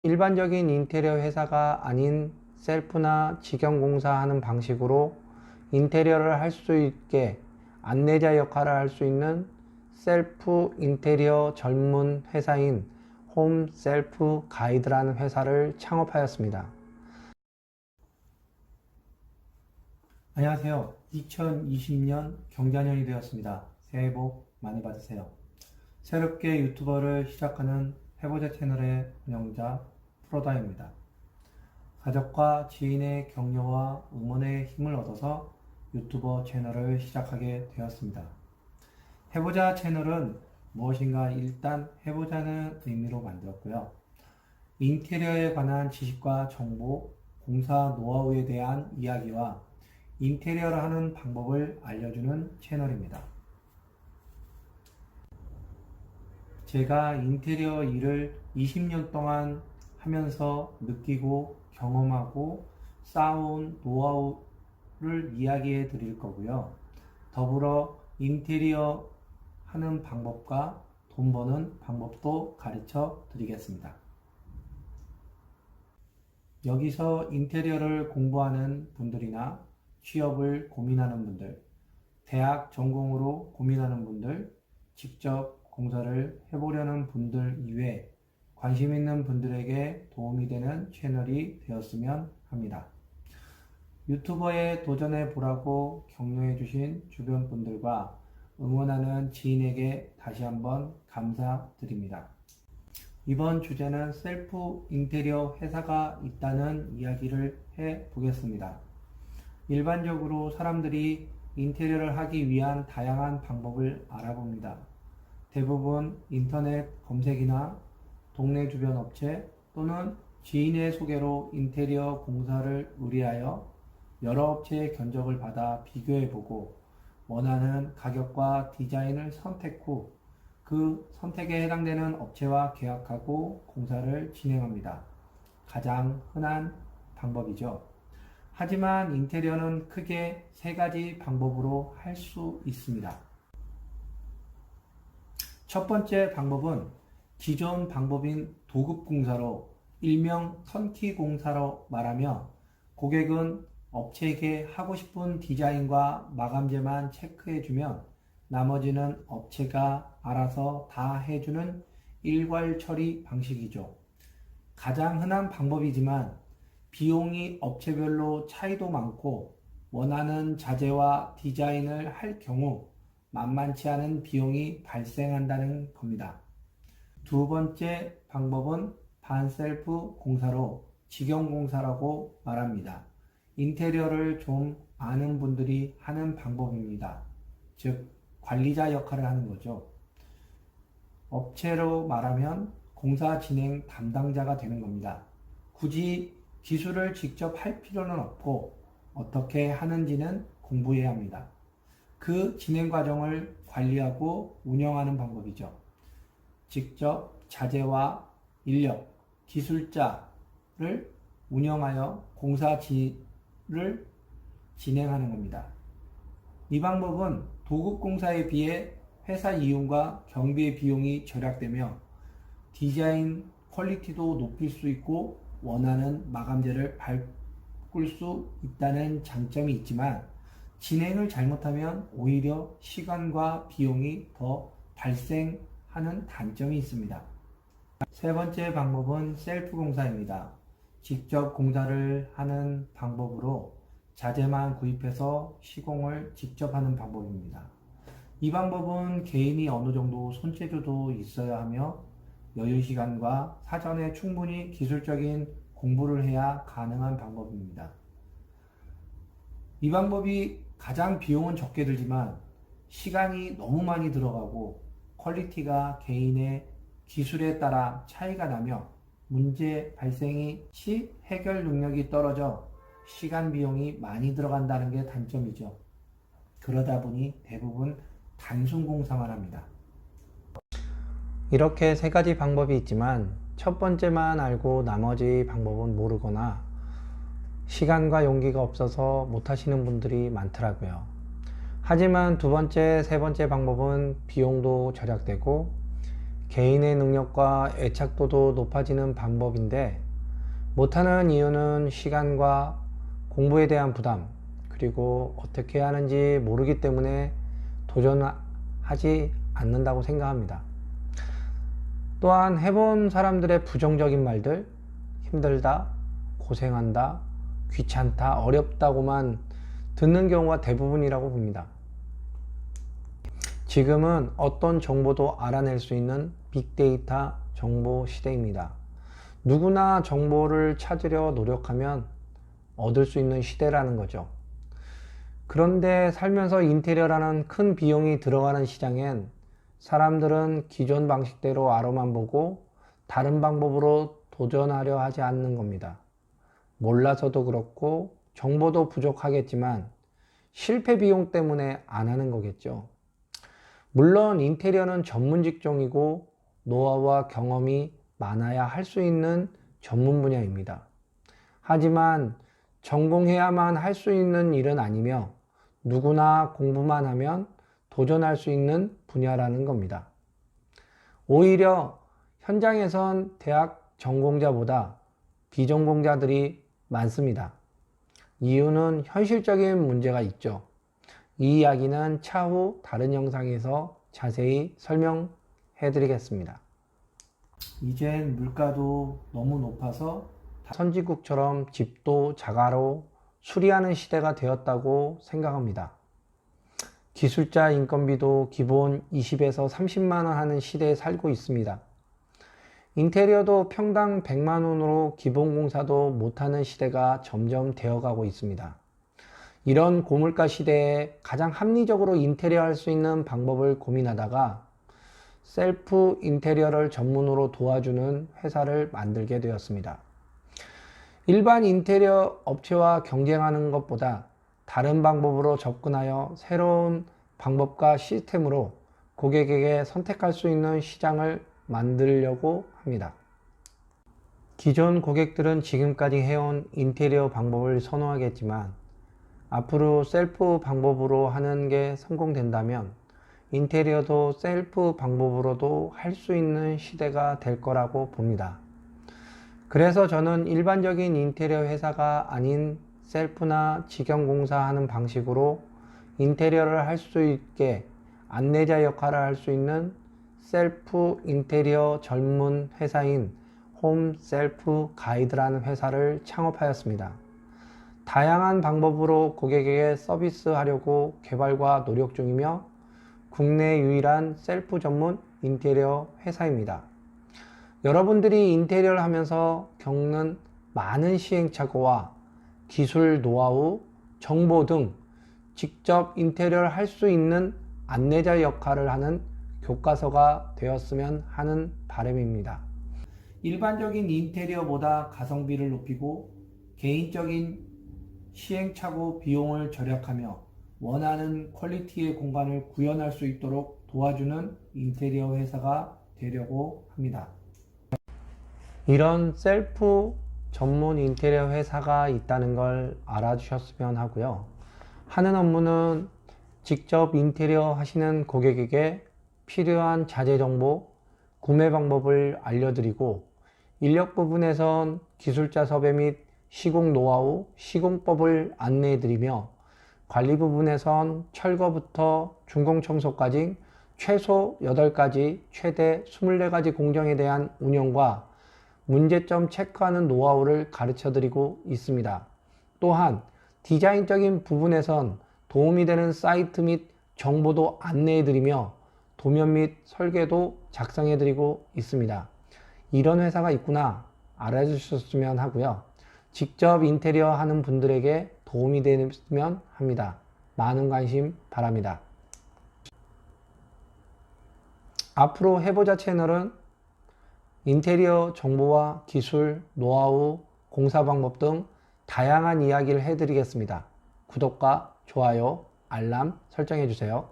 일반적인 인테리어 회사가 아닌 셀프나 직영공사 하는 방식으로 인테리어를 할 수 있게 안내자 역할을 할 수 있는 셀프 인테리어 전문 회사인 홈 셀프 가이드라는 회사를 창업하였습니다. 안녕하세요. 2020년 경자년이 되었습니다. 새해 복 많이 받으세요. 새롭게 유튜버를 시작하는 해보자 채널의 운영자 프로다입니다. 가족과 지인의 격려와 응원의 힘을 얻어서 유튜버 채널을 시작하게 되었습니다. 해보자 채널은 무엇인가 일단 해보자는 의미로 만들었고요. 인테리어에 관한 지식과 정보, 공사 노하우에 대한 이야기와 인테리어를 하는 방법을 알려주는 채널입니다. 제가 인테리어 일을 20년 동안 하면서 느끼고 경험하고 쌓아온 노하우를 이야기해 드릴 거고요. 더불어 인테리어 하는 방법과 돈 버는 방법도 가르쳐 드리겠습니다. 여기서 인테리어를 공부하는 분들이나 취업을 고민하는 분들, 대학 전공으로 고민하는 분들, 직접 공사를 해보려는 분들 이외에 관심 있는 분들에게 도움이 되는 채널이 되었으면 합니다. 유튜버에 도전해 보라고 격려해 주신 주변 분들과 응원하는 지인에게 다시 한번 감사드립니다. 이번 주제는 셀프 인테리어 회사가 있다는 이야기를 해 보겠습니다. 일반적으로 사람들이 인테리어를 하기 위한 다양한 방법을 알아봅니다. 대부분 인터넷 검색이나 동네 주변 업체 또는 지인의 소개로 인테리어 공사를 의뢰하여 여러 업체의 견적을 받아 비교해보고 원하는 가격과 디자인을 선택 후 그 선택에 해당되는 업체와 계약하고 공사를 진행합니다. 가장 흔한 방법이죠. 하지만 인테리어는 크게 세 가지 방법으로 할 수 있습니다. 첫 번째 방법은 기존 방법인 도급공사로 일명 선키공사로 말하며 고객은 업체에게 하고 싶은 디자인과 마감재만 체크해주면 나머지는 업체가 알아서 다 해주는 일괄 처리 방식이죠. 가장 흔한 방법이지만 비용이 업체별로 차이도 많고 원하는 자재와 디자인을 할 경우 만만치 않은 비용이 발생한다는 겁니다. 두 번째 방법은 반셀프 공사로 직영공사라고 말합니다. 인테리어를 좀 아는 분들이 하는 방법입니다. 즉 관리자 역할을 하는 거죠. 업체로 말하면 공사 진행 담당자가 되는 겁니다. 굳이 기술을 직접 할 필요는 없고 어떻게 하는지는 공부해야 합니다. 그 진행 과정을 관리하고 운영하는 방법이죠. 직접 자재와 인력, 기술자를 운영하여 공사를 진행하는 겁니다. 이 방법은 도급공사에 비해 회사 이용과 경비의 비용이 절약되며 디자인 퀄리티도 높일 수 있고 원하는 마감재를 바꿀 수 있다는 장점이 있지만 진행을 잘못하면 오히려 시간과 비용이 더 발생하는 단점이 있습니다. 세 번째 방법은 셀프 공사입니다. 직접 공사를 하는 방법으로 자재만 구입해서 시공을 직접 하는 방법입니다. 이 방법은 개인이 어느 정도 손재주도 있어야 하며 여유 시간과 사전에 충분히 기술적인 공부를 해야 가능한 방법입니다. 이 방법이 가장 비용은 적게 들지만 시간이 너무 많이 들어가고 퀄리티가 개인의 기술에 따라 차이가 나며 문제 발생이 시 해결 능력이 떨어져 시간 비용이 많이 들어간다는 게 단점이죠. 그러다 보니 대부분 단순 공사만 합니다. 이렇게 세 가지 방법이 있지만 첫 번째만 알고 나머지 방법은 모르거나 시간과 용기가 없어서 못 하시는 분들이 많더라고요. 하지만 두 번째, 세 번째 방법은 비용도 절약되고 개인의 능력과 애착도도 높아지는 방법인데, 못하는 이유는 시간과 공부에 대한 부담, 그리고 어떻게 하는지 모르기 때문에 도전하지 않는다고 생각합니다. 또한 해본 사람들의 부정적인 말들, 힘들다, 고생한다, 귀찮다, 어렵다고만 듣는 경우가 대부분이라고 봅니다. 지금은 어떤 정보도 알아낼 수 있는 빅데이터 정보 시대입니다. 누구나 정보를 찾으려 노력하면 얻을 수 있는 시대라는 거죠. 그런데 살면서 인테리어라는 큰 비용이 들어가는 시장엔 사람들은 기존 방식대로 아로만 보고 다른 방법으로 도전하려 하지 않는 겁니다. 몰라서도 그렇고 정보도 부족하겠지만 실패 비용 때문에 안 하는 거겠죠. 물론 인테리어는 전문 직종이고 노하우와 경험이 많아야 할 수 있는 전문 분야입니다. 하지만 전공해야만 할 수 있는 일은 아니며 누구나 공부만 하면 도전할 수 있는 분야라는 겁니다. 오히려 현장에선 대학 전공자보다 비전공자들이 많습니다. 이유는 현실적인 문제가 있죠. 이 이야기는 차후 다른 영상에서 자세히 설명해 드리겠습니다. 이젠 물가도 너무 높아서 선진국처럼 집도 자가로 수리하는 시대가 되었다고 생각합니다. 기술자 인건비도 기본 20에서 30만 원 하는 시대에 살고 있습니다. 인테리어도 평당 100만 원으로 기본 공사도 못하는 시대가 점점 되어가고 있습니다. 이런 고물가 시대에 가장 합리적으로 인테리어 할 수 있는 방법을 고민하다가 셀프 인테리어를 전문으로 도와주는 회사를 만들게 되었습니다. 일반 인테리어 업체와 경쟁하는 것보다 다른 방법으로 접근하여 새로운 방법과 시스템으로 고객에게 선택할 수 있는 시장을 만들려고 합니다. 기존 고객들은 지금까지 해온 인테리어 방법을 선호하겠지만 앞으로 셀프 방법으로 하는 게 성공된다면 인테리어도 셀프 방법으로도 할 수 있는 시대가 될 거라고 봅니다. 그래서 저는 일반적인 인테리어 회사가 아닌 셀프나 직영공사 하는 방식으로 인테리어를 할 수 있게 안내자 역할을 할 수 있는 셀프 인테리어 전문 회사인 홈 셀프 가이드라는 회사를 창업하였습니다. 다양한 방법으로 고객에게 서비스하려고 개발과 노력 중이며 국내 유일한 셀프 전문 인테리어 회사입니다. 여러분들이 인테리어를 하면서 겪는 많은 시행착오와 기술 노하우, 정보 등 직접 인테리어를 할 수 있는 안내자 역할을 하는 교과서가 되었으면 하는 바람입니다. 일반적인 인테리어보다 가성비를 높이고 개인적인 시행착오 비용을 절약하며 원하는 퀄리티의 공간을 구현할 수 있도록 도와주는 인테리어 회사가 되려고 합니다. 이런 셀프 전문 인테리어 회사가 있다는 걸 알아주셨으면 하고요. 하는 업무는 직접 인테리어 하시는 고객에게 필요한 자재 정보, 구매 방법을 알려드리고 인력 부분에선 기술자 섭외 및 시공 노하우, 시공법을 안내해드리며 관리 부분에선 철거부터 준공청소까지 최소 8가지, 최대 24가지 공정에 대한 운영과 문제점 체크하는 노하우를 가르쳐드리고 있습니다. 또한 디자인적인 부분에선 도움이 되는 사이트 및 정보도 안내해드리며 도면 및 설계도 작성해드리고 있습니다. 이런 회사가 있구나 알아주셨으면 하고요. 직접 인테리어 하는 분들에게 도움이 되면 합니다. 많은 관심 바랍니다. 앞으로 해보자 채널은 인테리어 정보와 기술, 노하우, 공사 방법 등 다양한 이야기를 해드리겠습니다. 구독과 좋아요, 알람 설정해 주세요.